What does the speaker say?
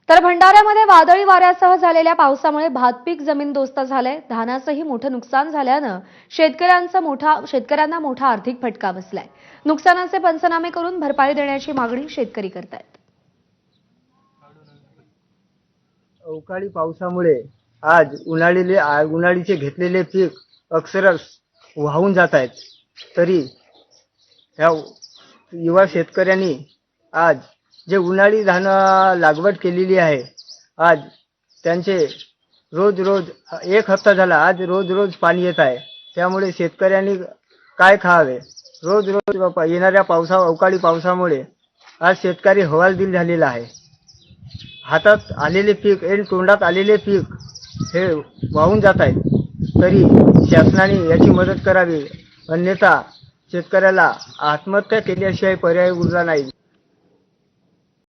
तर भंडाऱ्यामध्ये वादळी वाऱ्यासह झालेल्या पावसामुळे भातपीक जमीनदोस्त झालंय. धानाचंही मोठं नुकसान झाल्यानं शेतकऱ्यांना मोठा आर्थिक फटका बसलाय. नुकसानाचे पंचनामे करून भरपाई देण्याची मागणी शेतकरी करतायत. अवकाळी पावसामुळे आज उन्हाळीचे घेतलेले पीक अक्षरशः वाहून जात आहेत. तरी ह्या युवा शेतकऱ्यांनी आज जे उन्हाळी धान लागवड केलेली आहे, आज त्यांचे रोज एक हप्ता झाला, आज रोज पाणी येत आहे. त्यामुळे शेतकऱ्यांनी काय खावे? रोज येणाऱ्या अवकाळी पावसामुळे आज शेतकरी हवालदिल झालेला आहे. हातात आलेले पीक तोंडात आलेले पीक हे वाहून जात आहेत. तरी शासनाने याची मदत करावी, अन्यथा शेतकऱ्याला आत्महत्या केल्याशिवाय पर्याय उरला नाही.